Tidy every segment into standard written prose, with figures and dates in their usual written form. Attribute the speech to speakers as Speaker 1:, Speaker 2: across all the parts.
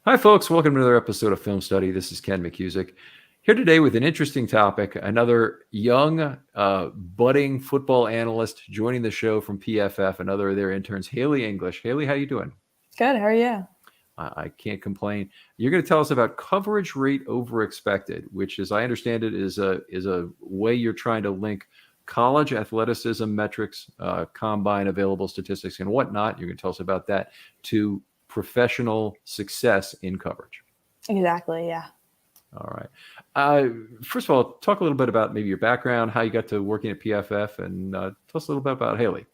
Speaker 1: Hi, folks. Welcome to another episode of Film Study. This is Ken McCusick here today with an interesting topic. Another young, budding football analyst joining the show from PFF. Another of their interns, Haley English. Haley, how you doing?
Speaker 2: Good. How are you?
Speaker 1: I can't complain. You're going to tell us about coverage rate over expected, which, as I understand it, is a way you're trying to link college athleticism metrics, combine available statistics, and whatnot. You're going to tell us about that to professional success in coverage.
Speaker 2: Exactly. Yeah.
Speaker 1: All right. First of all, talk a little bit about maybe your background, how you got to working at PFF, and tell us a little bit about Haley.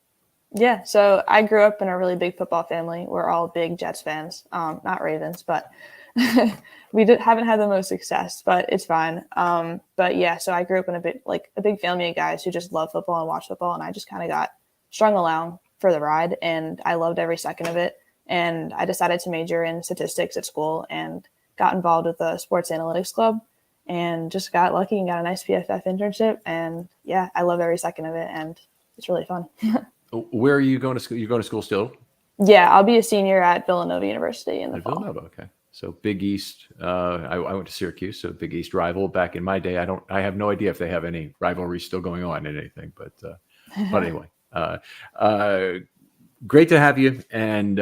Speaker 2: Yeah. So I grew up in a really big football family. We're all big Jets fans, not Ravens, but we haven't had the most success, but it's fine. But yeah, so I grew up in a big family of guys who just love football and watch football. And I just kind of got strung along for the ride, and I loved every second of it. And I decided to major in statistics at school and got involved with the sports analytics club and just got lucky and got a nice PFF internship. And yeah, I love every second of it, and it's really fun.
Speaker 1: Where are you going to school? You're going to school still?
Speaker 2: Yeah, I'll be a senior at Villanova University in the fall.
Speaker 1: Villanova, okay. So Big East. I went to Syracuse, so Big East rival back in my day. I have no idea if they have any rivalry still going on in anything, but anyway. Great to have you. And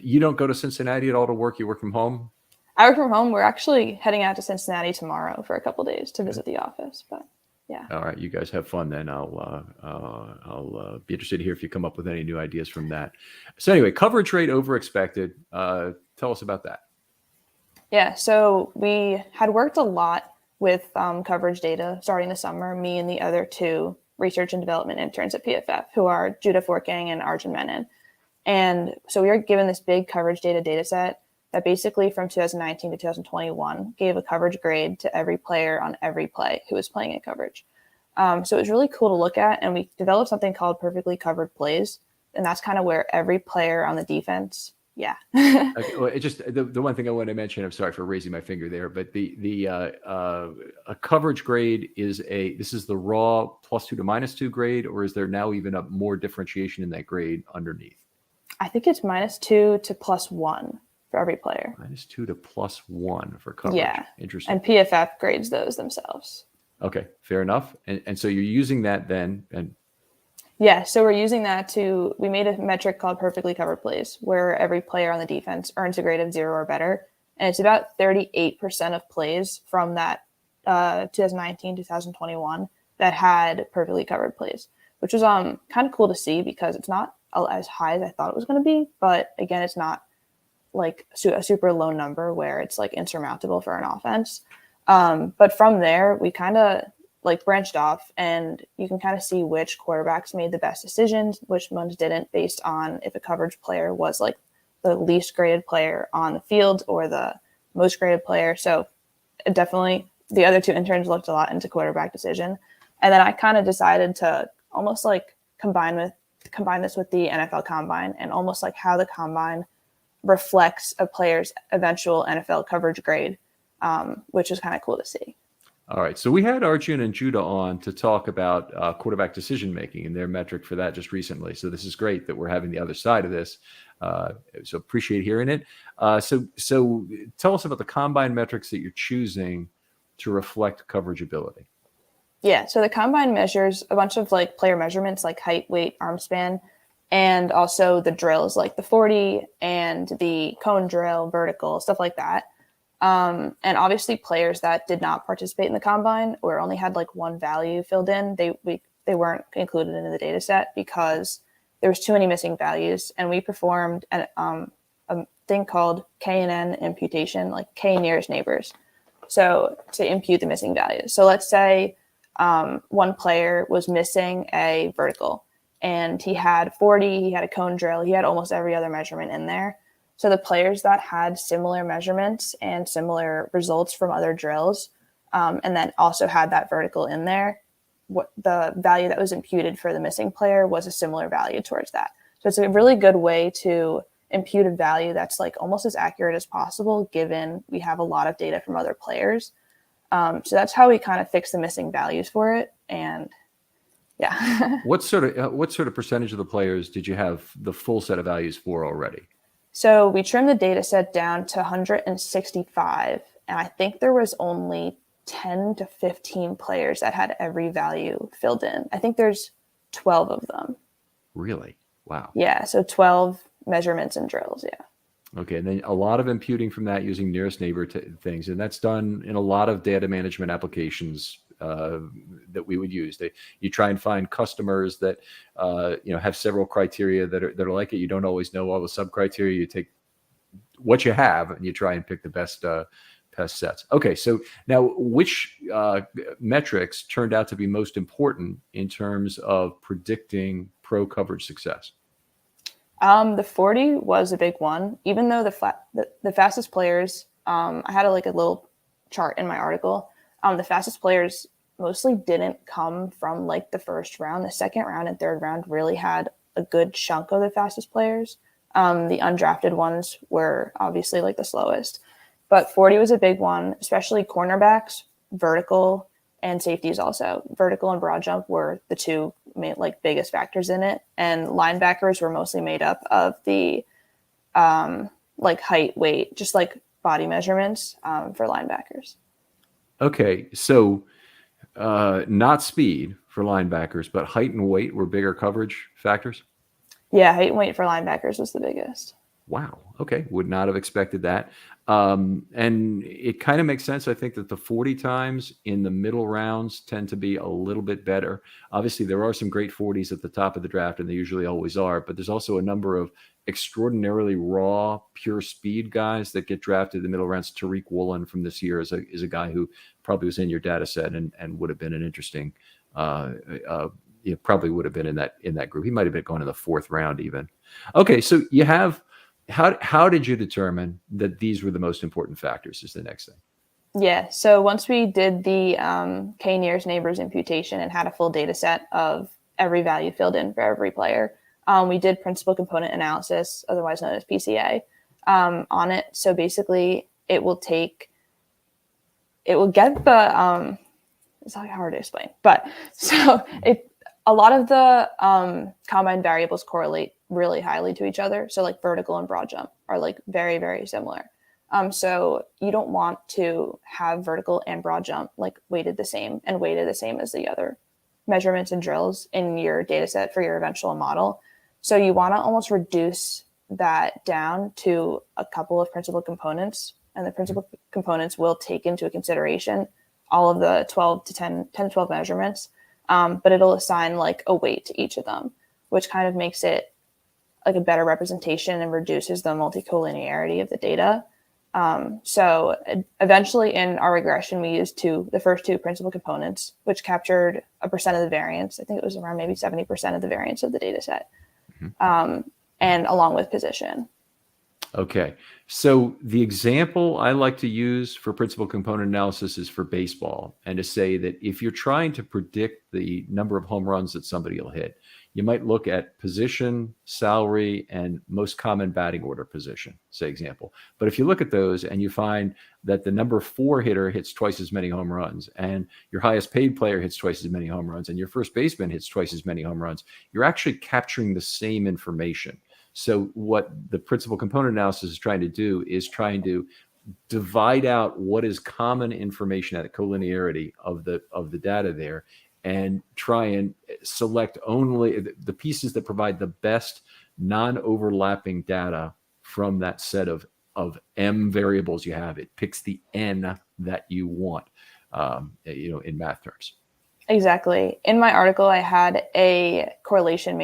Speaker 1: you don't go to Cincinnati at all to work? You work from home?
Speaker 2: I work from home. We're actually heading out to Cincinnati tomorrow for a couple of days to visit the office. But yeah.
Speaker 1: All right, you guys have fun then. I'll be interested to hear if you come up with any new ideas from that. So anyway, coverage rate over expected. Tell us about that.
Speaker 2: Yeah, so we had worked a lot with coverage data starting the summer, me and the other two research and development interns at PFF, who are Judah Fortgang and Arjun Menon. And so we were given this big coverage data set that basically from 2019 to 2021 gave a coverage grade to every player on every play who was playing in coverage. So it was really cool to look at, and we developed something called perfectly covered plays. And that's kind of where every player on the defense, yeah.
Speaker 1: Okay, well, it just the one thing I want to mention, I'm sorry for raising my finger there, but a coverage grade is this is the raw +2 to -2 grade, or is there now even a more differentiation in that grade underneath?
Speaker 2: I think it's -2 to +1 for every player.
Speaker 1: -2 to +1 for coverage.
Speaker 2: Yeah.
Speaker 1: Interesting.
Speaker 2: And PFF grades those themselves.
Speaker 1: Okay, fair enough. And so you're using that then, and
Speaker 2: yeah, so we're using that we made a metric called perfectly covered plays, where every player on the defense earns a grade of 0 or better. And it's about 38% of plays from that 2019, 2021 that had perfectly covered plays, which was kind of cool to see because it's not as high as I thought it was going to be. But again, it's not like a super low number where it's like insurmountable for an offense. But from there, we kind of like branched off, and you can kind of see which quarterbacks made the best decisions, which ones didn't, based on if a coverage player was like the least graded player on the field or the most graded player. So definitely the other two interns looked a lot into quarterback decision. And then I kind of decided to almost like combine this with the NFL Combine, and almost like how the Combine reflects a player's eventual NFL coverage grade, which is kind of cool to see.
Speaker 1: All right. So we had Arjun and Judah on to talk about quarterback decision-making and their metric for that just recently. So this is great that we're having the other side of this. So appreciate hearing it. So tell us about the combine metrics that you're choosing to reflect coverage ability.
Speaker 2: Yeah. So the combine measures a bunch of like player measurements like height, weight, arm span, and also the drills like the 40 and the cone drill, vertical, stuff like that. And obviously players that did not participate in the combine or only had like one value filled in, they weren't included in the data set because there was too many missing values. And we performed a thing called K&N imputation, like K nearest neighbors. So to impute the missing values. So let's say one player was missing a vertical and he had 40, he had a cone drill, he had almost every other measurement in there. So the players that had similar measurements and similar results from other drills, and then also had that vertical in there, what the value that was imputed for the missing player was a similar value towards that. So it's a really good way to impute a value that's like almost as accurate as possible, given we have a lot of data from other players. So that's how we kind of fix the missing values for it. And yeah.
Speaker 1: What sort of percentage of the players did you have the full set of values for already?
Speaker 2: So we trimmed the data set down to 165, and I think there was only 10 to 15 players that had every value filled in. I think there's 12 of them.
Speaker 1: Really? Wow.
Speaker 2: Yeah, so 12 measurements and drills, yeah.
Speaker 1: Okay, and then a lot of imputing from that using nearest neighbor things, and that's done in a lot of data management applications that we would use. You try and find customers that have several criteria that are like it. You don't always know all the sub criteria. You take what you have and you try and pick the best sets. Okay, so now which metrics turned out to be most important in terms of predicting pro coverage success?
Speaker 2: The 40 was a big one, even though the fastest players, I had a little chart in my article. The fastest players mostly didn't come from like the first round. The second round and third round really had a good chunk of the fastest players. The undrafted ones were obviously like the slowest, but 40 was a big one, especially cornerbacks, vertical, and safeties also. Vertical and broad jump were the two main, biggest factors in it. And linebackers were mostly made up of the height, weight, just like body measurements for linebackers.
Speaker 1: Okay, so not speed for linebackers, but height and weight were bigger coverage factors?
Speaker 2: Yeah, height and weight for linebackers was the biggest.
Speaker 1: Wow. Okay. Would not have expected that. And it kind of makes sense. I think that the 40 times in the middle rounds tend to be a little bit better. Obviously, there are some great 40s at the top of the draft, and they usually always are, but there's also a number of extraordinarily raw, pure speed guys that get drafted in the middle rounds. Tariq Woolen from this year is a guy who probably was in your data set and would have been an interesting, probably would have been in that group. He might have been going in the fourth round even. Okay. So you have, how did you determine that these were the most important factors is the next thing?
Speaker 2: Yeah. So once we did the K nearest neighbors imputation and had a full data set of every value filled in for every player, we did principal component analysis, otherwise known as PCA, on it. So basically it will get the, it's like hard to explain, but so a lot of the combine variables correlate really highly to each other. So like vertical and broad jump are like very, very similar. So you don't want to have vertical and broad jump like weighted the same as the other measurements and drills in your data set for your eventual model. So you want to almost reduce that down to a couple of principal components, and the principal components will take into consideration all of the 10 to 12 measurements, but it'll assign like a weight to each of them, which kind of makes it like a better representation and reduces the multicollinearity of the data. So eventually in our regression, we used the first two principal components, which captured a percent of the variance. I think it was around maybe 70% of the variance of the data set, and along with position.
Speaker 1: Okay. So the example I like to use for principal component analysis is for baseball, and to say that if you're trying to predict the number of home runs that somebody will hit, you might look at position, salary, and most common batting order position, say example. But if you look at those and you find that the number 4 hitter hits twice as many home runs, and your highest paid player hits twice as many home runs, and your first baseman hits twice as many home runs, you're actually capturing the same information. So what the principal component analysis is trying to do is trying to divide out what is common information at a collinearity of the data there, and try and select only the pieces that provide the best non-overlapping data from that set of M variables you have. It picks the N that you want, in math terms.
Speaker 2: Exactly. In my article, I had a correlation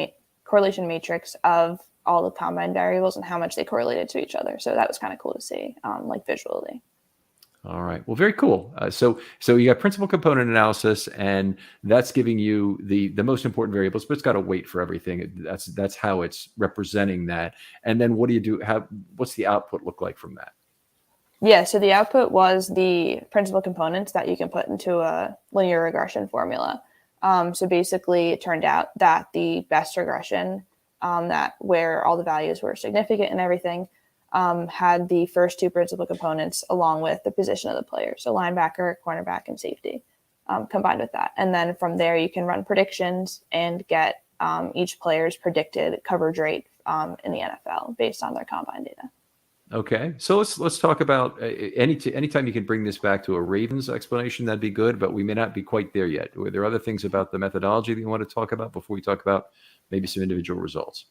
Speaker 2: matrix of all the combine variables and how much they correlated to each other. So that was kind of cool to see, like visually.
Speaker 1: All right. Well, very cool. So you got principal component analysis, and that's giving you the most important variables, but it's got a weight for everything. That's how it's representing that. And then what do you do? What's the output look like from that?
Speaker 2: Yeah. So the output was the principal components that you can put into a linear regression formula. So basically, it turned out that the best regression, that where all the values were significant and everything, had the first two principal components along with the position of the player. So linebacker, cornerback, and safety combined with that. And then from there, you can run predictions and get each player's predicted coverage rate in the NFL based on their combine data.
Speaker 1: Okay, so let's talk about anytime you can bring this back to a Ravens explanation, that'd be good. But we may not be quite there yet. Were there other things about the methodology that you want to talk about before we talk about maybe some individual results?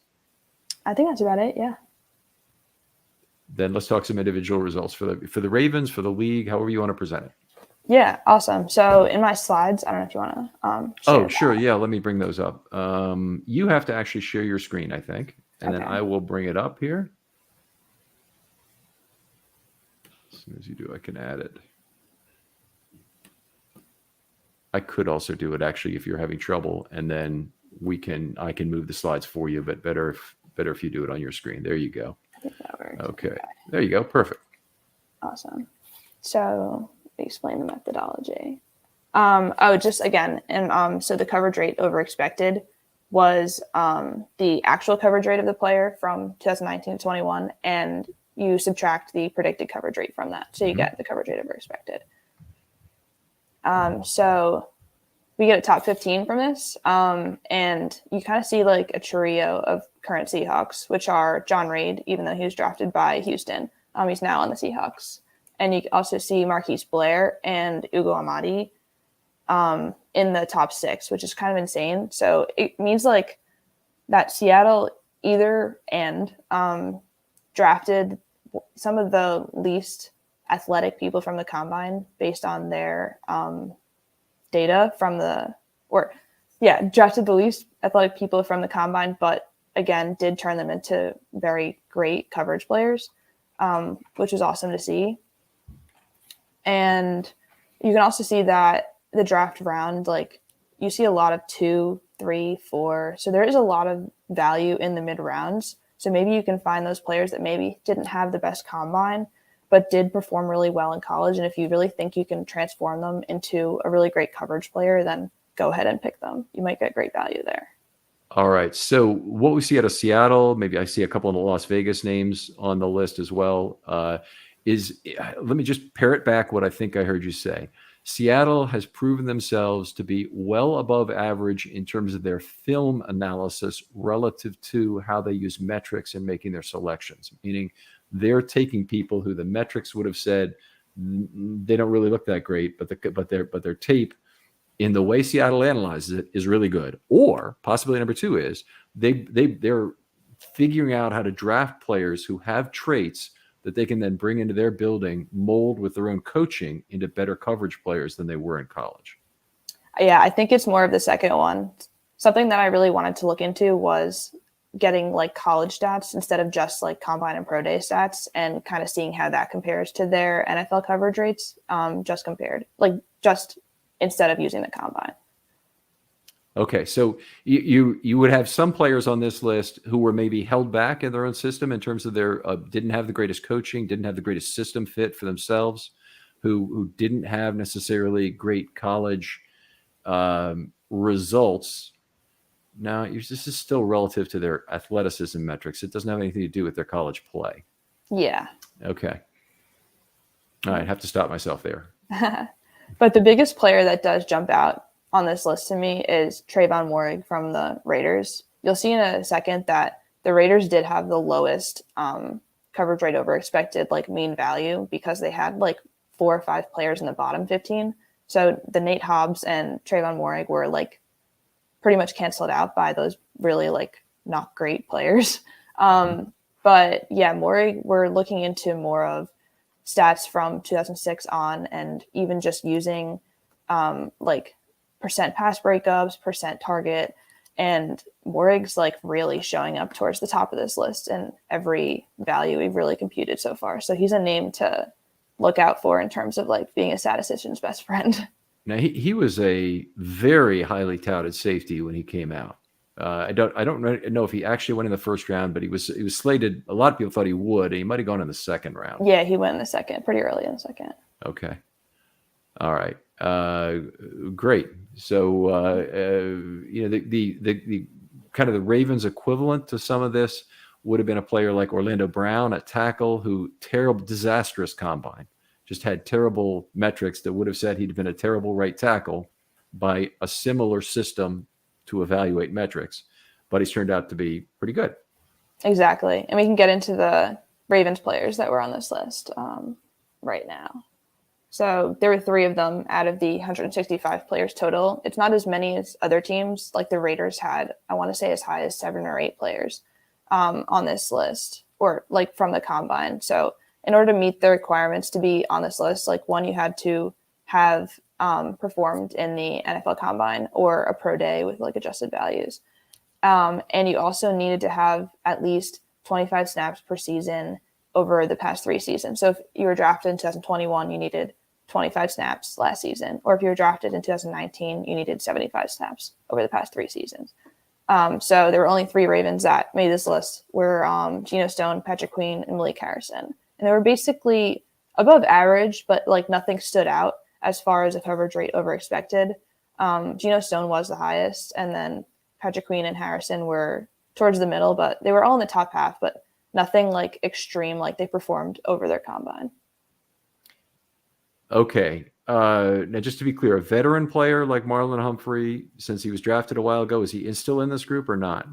Speaker 2: I think that's about it. Yeah.
Speaker 1: Then let's talk some individual results for the Ravens, for the league, however you want to present it.
Speaker 2: Yeah, awesome. So in my slides, I don't know if you want to.
Speaker 1: Oh, sure. Yeah, let me bring those up. You have to actually share your screen, I think, and then I will bring it up here. As soon as you do, I can add it. I could also do it actually if you're having trouble, and then I can move the slides for you, but better if you do it on your screen. There you go.
Speaker 2: I think that works.
Speaker 1: Okay. There you go. Perfect.
Speaker 2: Awesome. So explain the methodology. Just again, and so the coverage rate over expected was the actual coverage rate of the player from 2019 to 21, and you subtract the predicted coverage rate from that. So you get the coverage rate over expected. So we get a top 15 from this. And you kind of see like a trio of current Seahawks, which are John Reid, even though he was drafted by Houston. He's now on the Seahawks. And you also see Marquise Blair and Ugo Amadi in the top 6, which is kind of insane. So it means like that Seattle drafted some of the least athletic people from the combine based on their data drafted the least athletic people from the combine, but again, did turn them into very great coverage players, which was awesome to see. And you can also see that the draft round, like you see a lot of 2, 3, 4. So there is a lot of value in the mid rounds. So maybe you can find those players that maybe didn't have the best combine, but did perform really well in college. And if you really think you can transform them into a really great coverage player, then go ahead and pick them. You might get great value there.
Speaker 1: All right. So what we see out of Seattle, maybe I see a couple of the Las Vegas names on the list as well, let me just parrot back what I think I heard you say. Seattle has proven themselves to be well above average in terms of their film analysis relative to how they use metrics in making their selections, meaning they're taking people who the metrics would have said they don't really look that great, but their tape in the way Seattle analyzes it is really good. Or possibly number 2 is they're figuring out how to draft players who have traits that they can then bring into their building, mold with their own coaching into better coverage players than they were in college.
Speaker 2: Yeah, I think it's more of the second one. Something that I really wanted to look into was getting like college stats instead of just like combine and pro day stats, and kind of seeing how that compares to their NFL coverage rates, just instead of using the combine.
Speaker 1: Okay, so you would have some players on this list who were maybe held back in their own system in terms of their didn't have the greatest coaching, didn't have the greatest system fit for themselves, who didn't have necessarily great college results. Now, this is still relative to their athleticism metrics. It doesn't have anything to do with their college play.
Speaker 2: Yeah.
Speaker 1: Okay. All right, I have to stop myself there.
Speaker 2: But the biggest player that does jump out on this list to me is Trayvon Moehrig from the Raiders. You'll see in a second that the Raiders did have the lowest coverage rate over expected, like mean value, because they had like 4 or 5 players in the bottom 15. So the Nate Hobbs and Trayvon Moehrig were like pretty much canceled out by those really like not great players. But yeah, Moehrig, we're looking into more of stats from 2006 on, and even just using like percent pass breakups, percent target, and Moehrig's like really showing up towards the top of this list and every value we've really computed so far. So he's a name to look out for in terms of like being a statistician's best friend.
Speaker 1: Now he was a very highly touted safety when he came out. I don't know if he actually went in the first round, but he was slated. A lot of people thought he would, and he might have gone in the second round.
Speaker 2: Yeah, he went in the second, pretty early in the second.
Speaker 1: Okay. All right. Great. So the kind of the Ravens equivalent to some of this would have been a player like Orlando Brown at tackle, who terrible, disastrous combine, just had terrible metrics that would have said he'd been a terrible right tackle by a similar system to evaluate metrics, but he's turned out to be pretty good.
Speaker 2: Exactly. And we can get into the Ravens players that were on this list right now. So there were 3 of them out of the 165 players total. It's not as many as other teams. Like the Raiders had, I want to say, as high as 7 or 8 players on this list, or like from the combine. So in order to meet the requirements to be on this list, like one, you had to have performed in the NFL combine or a pro day with like adjusted values. And you also needed to have at least 25 snaps per season over the past 3 seasons. So if you were drafted in 2021, you needed 25 snaps last season. Or if you were drafted in 2019, you needed 75 snaps over the past 3 seasons. So there were only 3 Ravens that made this list, were Geno Stone, Patrick Queen, and Malik Harrison. And they were basically above average, but like nothing stood out as far as a coverage rate over expected. Geno Stone was the highest, and then Patrick Queen and Harrison were towards the middle, but they were all in the top half, but nothing like extreme, like they performed over their combine.
Speaker 1: Okay. Now, just to be clear, a veteran player like Marlon Humphrey, since he was drafted a while ago, is he still in this group or not?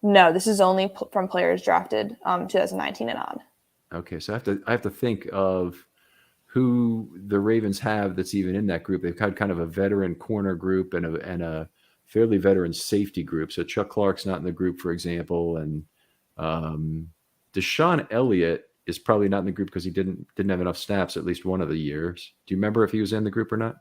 Speaker 2: No, this is only from players drafted 2019 and on.
Speaker 1: Okay, so I have to think of who the Ravens have that's even in that group. They've had kind of a veteran corner group and a fairly veteran safety group. So Chuck Clark's not in the group, for example, and Deshaun Elliott is probably not in the group because he didn't have enough snaps at least one of the years. Do you remember if he was in the group or not?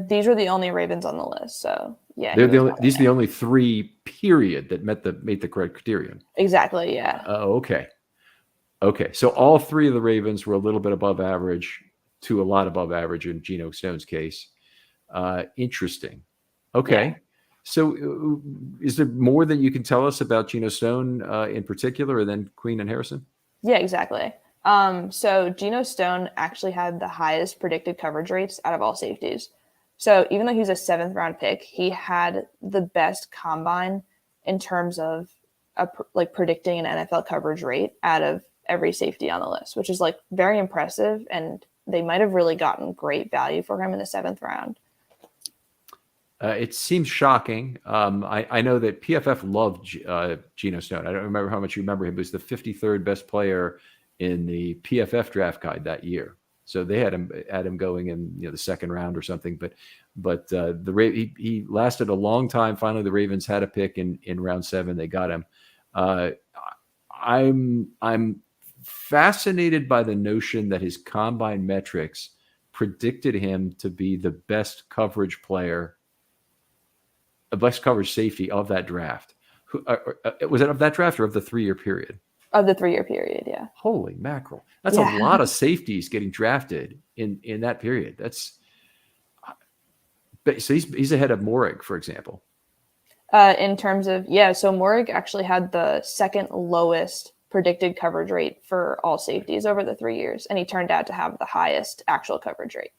Speaker 2: These were the only Ravens on the list, so yeah.
Speaker 1: These are the only 3 period that made the criterion.
Speaker 2: Exactly, yeah.
Speaker 1: Oh, okay. Okay, so all 3 of the Ravens were a little bit above average to a lot above average in Geno Stone's case. Interesting. Okay. Yeah. So is there more that you can tell us about Geno Stone in particular, or then Queen and Harrison?
Speaker 2: Yeah, exactly. So Geno Stone actually had the highest predicted coverage rates out of all safeties. So even though he was a 7th round pick, he had the best combine in terms of like predicting an NFL coverage rate out of every safety on the list, which is like very impressive. And they might have really gotten great value for him in the 7th round.
Speaker 1: It seems shocking. I know that PFF loved Geno Stone. I don't remember how much you remember him. He was the 53rd best player in the PFF draft guide that year. So they had him going in the 2nd round or something. But he lasted a long time. Finally, the Ravens had a pick in round 7. They got him. I'm fascinated by the notion that his combine metrics predicted him to be the best coverage player, a best coverage safety of that draft. Was it of that draft or of the 3-year period?
Speaker 2: Of the 3-year period, yeah.
Speaker 1: Holy mackerel. That's a lot of safeties getting drafted in that period. So he's ahead of Morig, for example.
Speaker 2: In terms of, so Morig actually had the 2nd lowest predicted coverage rate for all safeties over the 3 years, and he turned out to have the highest actual coverage rate.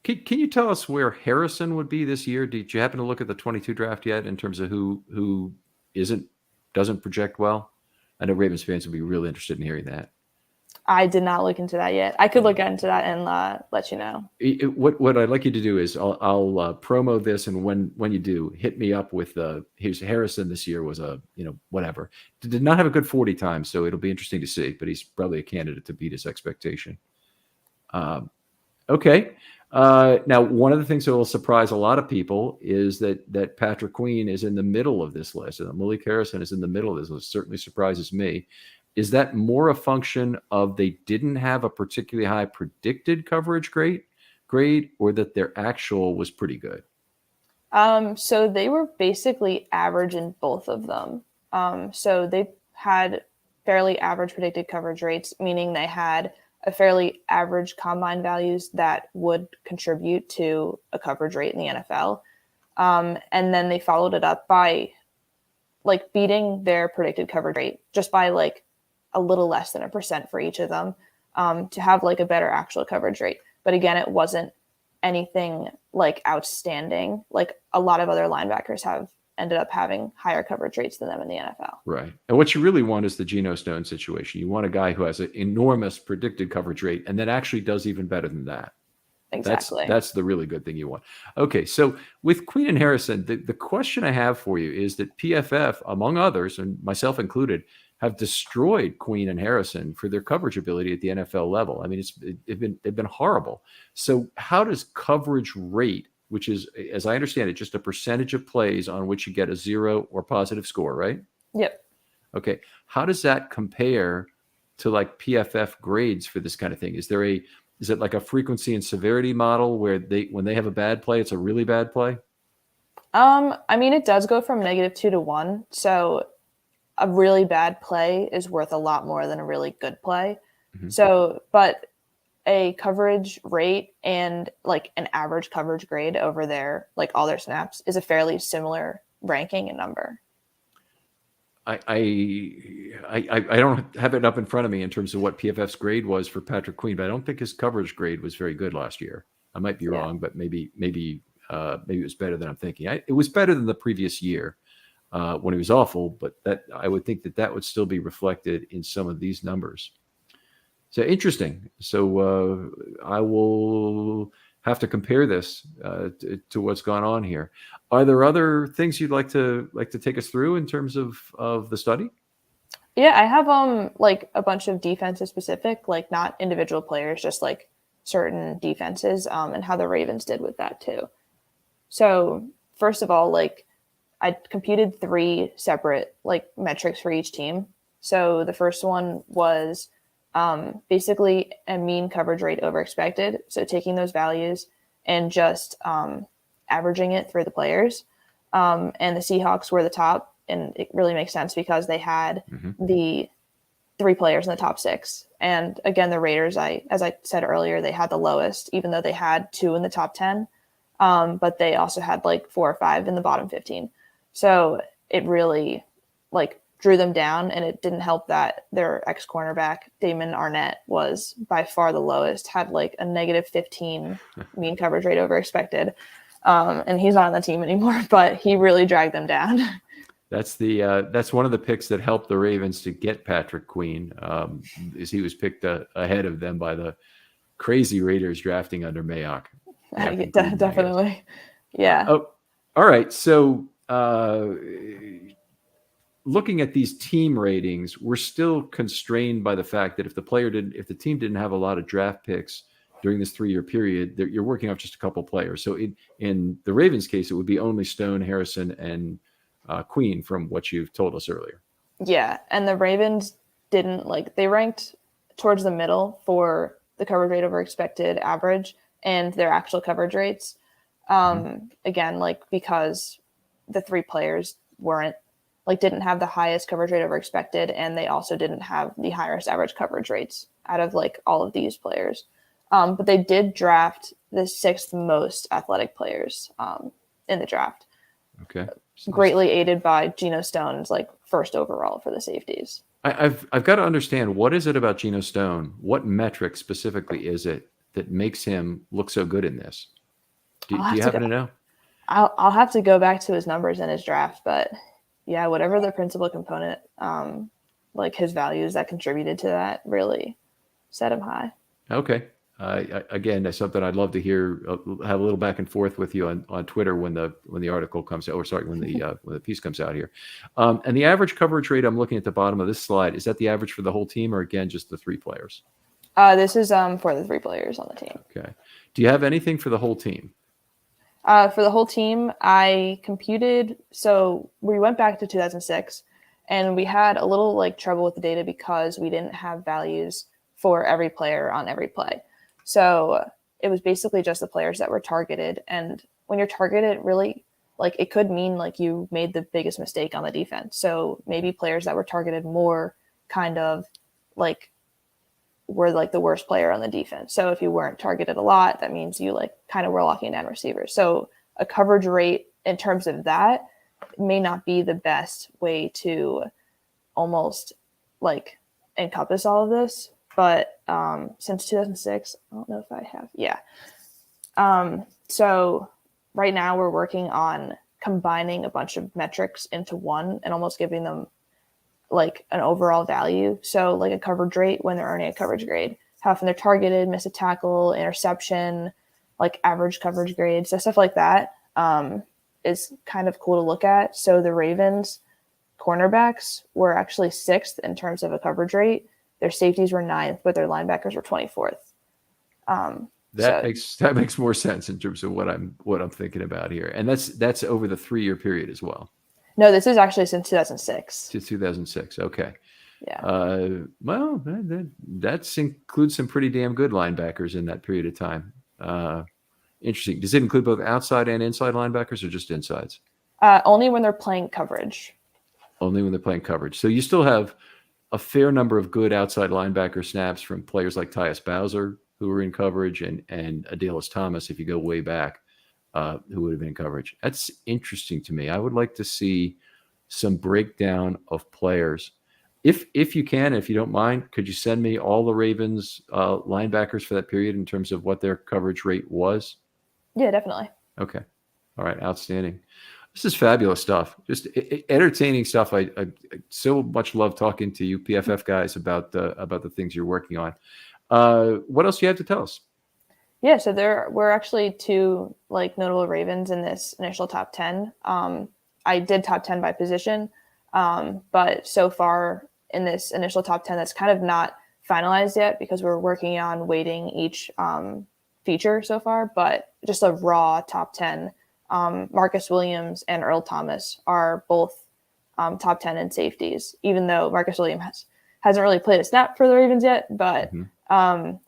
Speaker 1: Can you tell us where Harrison would be this year? Did you happen to look at the 22 draft yet in terms of who doesn't project well? I know Ravens fans would be really interested in hearing that.
Speaker 2: I did not look into that yet. I could look into that and let you know.
Speaker 1: What I'd like you to do is I'll promo this, and when you do, hit me up with here's Harrison this year was whatever. Did not have a good 40 times, so it'll be interesting to see, but he's probably a candidate to beat his expectation. Okay. Now, one of the things that will surprise a lot of people is that Patrick Queen is in the middle of this list, and that Malik Harrison is in the middle of this list. Certainly surprises me. Is that more a function of they didn't have a particularly high predicted coverage grade, or that their actual was pretty good?
Speaker 2: So they were basically average in both of them. So they had fairly average predicted coverage rates, meaning they had a fairly average combine values that would contribute to a coverage rate in the NFL. And then they followed it up by like beating their predicted coverage rate just by like a little less than 1% for each of them to have like a better actual coverage rate. But again, it wasn't anything like outstanding. Like a lot of other linebackers have ended up having higher coverage rates than them in the NFL.
Speaker 1: Right. And what you really want is the Geno Stone situation. You want a guy who has an enormous predicted coverage rate and then actually does even better than that.
Speaker 2: Exactly.
Speaker 1: That's the really good thing you want. Okay, so with Queen and Harrison, the question I have for you is that PFF, among others, and myself included, have destroyed Queen and Harrison for their coverage ability at the NFL level. I mean, they've been horrible. So how does coverage rate, which is, as I understand it, just a percentage of plays on which you get a 0 or positive score, right?
Speaker 2: Yep.
Speaker 1: Okay. How does that compare to like PFF grades for this kind of thing? Is it like a frequency and severity model where when they have a bad play, it's a really bad play?
Speaker 2: I mean, it does go from -2 to 1. So a really bad play is worth a lot more than a really good play.
Speaker 1: Mm-hmm.
Speaker 2: So, but a coverage rate and like an average coverage grade over there, like all their snaps, is a fairly similar ranking and number.
Speaker 1: I don't have it up in front of me in terms of what PFF's grade was for Patrick Queen, but I don't think his coverage grade was very good last year. I might be wrong, but maybe it was better than I'm thinking. It was better than the previous year when he was awful, but that I would think that would still be reflected in some of these numbers. So interesting. So I will have to compare this to what's gone on here. Are there other things you'd like to take us through in terms of the study?
Speaker 2: Yeah, I have like a bunch of defenses specific, like not individual players, just like certain defenses, and how the Ravens did with that too. So first of all, like I computed 3 separate like metrics for each team. So the first one was basically a mean coverage rate over expected. So taking those values and just averaging it through the players. And the Seahawks were the top, and it really makes sense because they had the 3 players in the top 6. And again, the Raiders, as I said earlier, they had the lowest, even though they had 2 in the top 10. But they also had like 4 or 5 in the bottom 15. So it really like drew them down, and it didn't help that their ex-cornerback, Damon Arnett, was by far the lowest, had like a -15 mean coverage rate over expected. And he's not on the team anymore, but he really dragged them down.
Speaker 1: That's one of the picks that helped the Ravens to get Patrick Queen, is he was picked ahead of them by the crazy Raiders drafting under Mayock.
Speaker 2: Definitely. Yeah.
Speaker 1: All right. So looking at these team ratings, we're still constrained by the fact that if the team didn't have a lot of draft picks during this 3-year period, you're working off just a couple players. So in the Ravens case, it would be only Stone, Harrison, and Queen from what you've told us earlier.
Speaker 2: Yeah. And the Ravens they ranked towards the middle for the coverage rate over expected average and their actual coverage rates. Again, like because the 3 players didn't have the highest coverage rate over expected, and they also didn't have the highest average coverage rates out of like all of these players. But they did draft the 6th most athletic players in the draft.
Speaker 1: Okay.
Speaker 2: Greatly aided by Geno Stone's like 1st overall for the safeties.
Speaker 1: I've got to understand, what is it about Geno Stone? What metric specifically is it that makes him look so good in this? Do you happen to know?
Speaker 2: I'll have to go back to his numbers in his draft, but yeah, whatever the principal component, like his values that contributed to that really set him high.
Speaker 1: Okay. Again, that's something I'd love to hear, have a little back and forth with you on Twitter when the article comes out, or sorry, when the piece comes out here. And the average coverage rate I'm looking at the bottom of this slide, is that the average for the whole team, or again, just the 3 players?
Speaker 2: This is for the 3 players on the team.
Speaker 1: Okay. Do you have anything for the whole team?
Speaker 2: For the whole team, I computed, so we went back to 2006, and we had a little like trouble with the data because we didn't have values for every player on every play. So it was basically just the players that were targeted. And when you're targeted, really, like it could mean like you made the biggest mistake on the defense. So maybe players that were targeted more kind of like were like the worst player on the defense. So if you weren't targeted a lot, that means you like kind of were locking down receivers. So a coverage rate in terms of that may not be the best way to almost like encompass all of this. But since 2006, I don't know if I have. Yeah. So right now we're working on combining a bunch of metrics into one and almost giving them like an overall value. So like a coverage rate when they're earning a coverage grade, how often they're targeted, miss a tackle, interception, like average coverage grades, so stuff like that is kind of cool to look at. So the Ravens cornerbacks were actually 6th in terms of a coverage rate. Their safeties were 9th, but their linebackers were 24th.
Speaker 1: That makes more sense in terms of what I'm thinking about here, and that's over the 3-year period as well.
Speaker 2: No, this is actually since 2006.
Speaker 1: To 2006. Okay.
Speaker 2: Yeah.
Speaker 1: Well, that includes some pretty damn good linebackers in that period of time. Interesting. Does it include both outside and inside linebackers, or just insides?
Speaker 2: Only when they're playing coverage.
Speaker 1: Only when they're playing coverage. So you still have a fair number of good outside linebacker snaps from players like Tyus Bowser, who were in coverage, and Earl Thomas, if you go way back, who would have been in coverage. That's interesting to me. I would like to see some breakdown of players. If you can, if you don't mind, could you send me all the Ravens linebackers for that period in terms of what their coverage rate was?
Speaker 2: Yeah, definitely.
Speaker 1: Okay. All right. Outstanding. This is fabulous stuff. Just entertaining stuff. I so much love talking to you PFF guys about the things you're working on. What else do you have to tell us?
Speaker 2: Yeah, so there were actually 2 like notable Ravens in this initial top 10. I did top 10 by position, but so far in this initial top 10, that's kind of not finalized yet because we're working on weighting each feature so far. But just a raw top 10, Marcus Williams and Earl Thomas are both top 10 in safeties, even though Marcus Williams hasn't really played a snap for the Ravens yet, but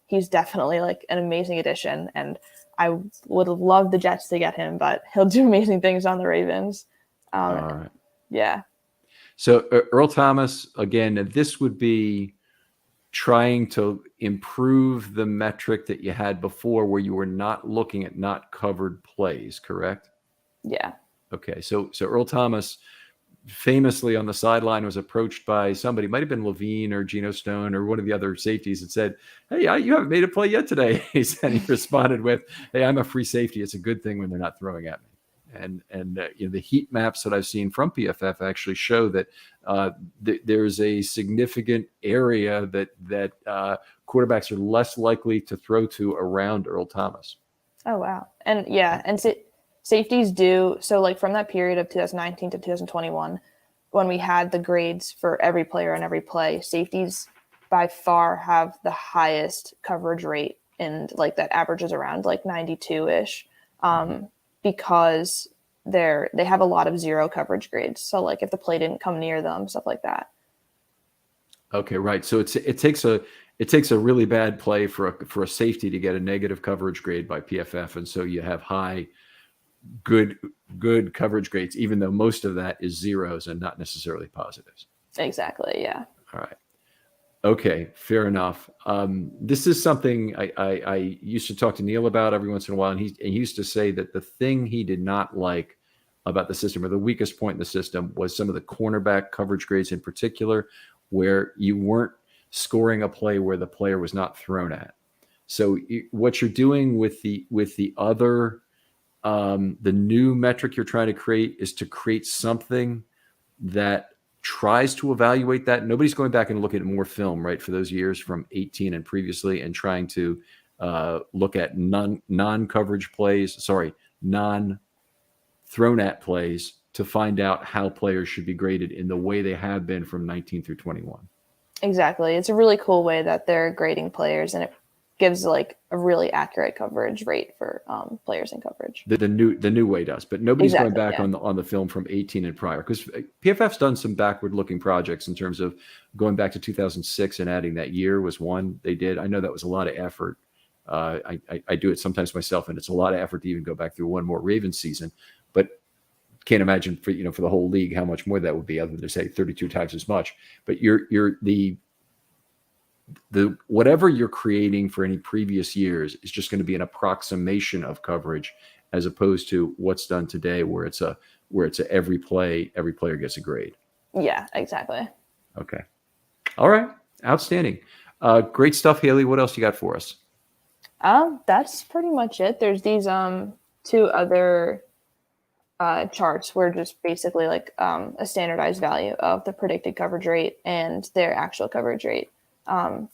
Speaker 2: he's definitely like an amazing addition, and I would love the Jets to get him, but he'll do amazing things on the Ravens.
Speaker 1: All right.
Speaker 2: Yeah.
Speaker 1: So Earl Thomas, again, this would be trying to improve the metric that you had before where you were not looking at not covered plays, correct?
Speaker 2: Yeah.
Speaker 1: Okay. So Earl Thomas famously on the sideline was approached by somebody, might have been Levine or Geno Stone or one of the other safeties, and said, "Hey, you haven't made a play yet today." He responded with, "Hey, I'm a free safety. It's a good thing when they're not throwing at me." And the heat maps that I've seen from PFF actually show that there's a significant area that quarterbacks are less likely to throw to around Earl Thomas.
Speaker 2: Oh, wow. And yeah, and safeties do. So like from that period of 2019 to 2021, when we had the grades for every player and every play, safeties by far have the highest coverage rate, and like that averages around like 92-ish. Because they have a lot of 0 coverage grades. So like if the play didn't come near them, stuff like that.
Speaker 1: Okay, right. So it takes a really bad play for a safety to get a negative coverage grade by PFF, and so you have high good coverage grades, even though most of that is zeros and not necessarily positives.
Speaker 2: Exactly. Yeah.
Speaker 1: All right. Okay, fair enough. This is something I used to talk to Neil about every once in a while, and he used to say that the thing he did not like about the system, or the weakest point in the system, was some of the cornerback coverage grades in particular, where you weren't scoring a play where the player was not thrown at. So what you're doing with the other the new metric you're trying to create is to create something that tries to evaluate that. Nobody's going back and looking at more film, right, for those years from 18 and previously, and trying to look at non-coverage plays, non-thrown at plays, to find out how players should be graded in the way they have been from 19 through 21.
Speaker 2: Exactly. It's a really cool way that they're grading players, and it gives like a really accurate coverage rate for players in coverage.
Speaker 1: The new way does, but nobody's going back on the film from 18 and prior, because PFF's done some backward looking projects in terms of going back to 2006 and adding that year was one they did. I know that was a lot of effort. I do it sometimes myself, and it's a lot of effort to even go back through one more Ravens season, but can't imagine for the whole league how much more that would be, other than to say 32 times as much. But the whatever you're creating for any previous years is just going to be an approximation of coverage, as opposed to what's done today, where it's a every player gets a grade.
Speaker 2: Yeah, exactly.
Speaker 1: Okay. All right. Outstanding. Great stuff, Haley. What else you got for us?
Speaker 2: That's pretty much it. There's these 2 other charts where just basically like a standardized value of the predicted coverage rate and their actual coverage rate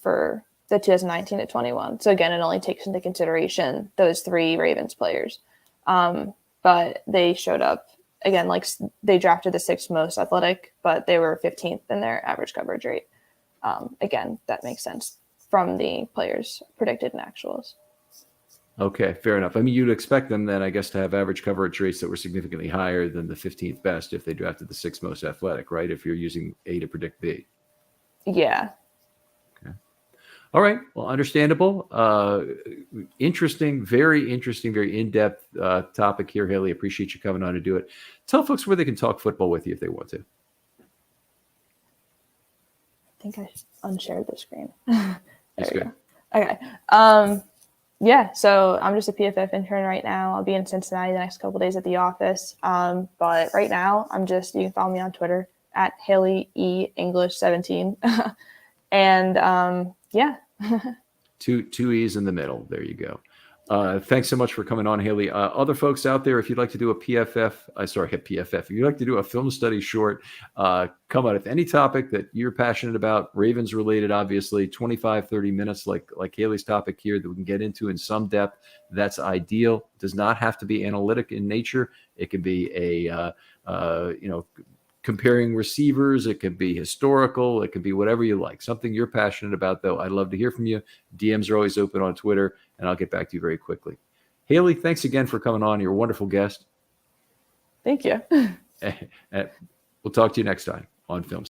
Speaker 2: for the 2019 to 21. So again, it only takes into consideration those 3 Ravens players. But they showed up again, like they drafted the 6th most athletic, but they were 15th in their average coverage rate. Again, that makes sense from the players predicted in actuals.
Speaker 1: Okay, fair enough. I mean, you'd expect them then, I guess, to have average coverage rates that were significantly higher than the 15th best if they drafted the 6th most athletic, right? If you're using A to predict B.
Speaker 2: Yeah.
Speaker 1: Okay. All right. Well, understandable. Interesting, very in-depth topic here, Haley. Appreciate you coming on to do it. Tell folks where they can talk football with you if they want to.
Speaker 2: I think I unshared the screen. There
Speaker 1: That's
Speaker 2: we
Speaker 1: good.
Speaker 2: go. Okay. Yeah, so I'm just a PFF intern right now. I'll be in Cincinnati the next couple of days at the office. But right now, you can follow me on Twitter at Haley E English 17. And yeah.
Speaker 1: Two E's in the middle. There you go. Thanks so much for coming on, Haley. Other folks out there, if you'd like to do a PFF, if you'd like to do a film study short, come out with any topic that you're passionate about, Ravens related, obviously, 25, 30 minutes, like Haley's topic here that we can get into in some depth. That's ideal. It does not have to be analytic in nature. It can be comparing receivers. It can be historical. It can be whatever you like. Something you're passionate about, though. I'd love to hear from you. DMs are always open on Twitter, and I'll get back to you very quickly. Haley, thanks again for coming on. You're a wonderful guest.
Speaker 2: Thank you.
Speaker 1: We'll talk to you next time on Film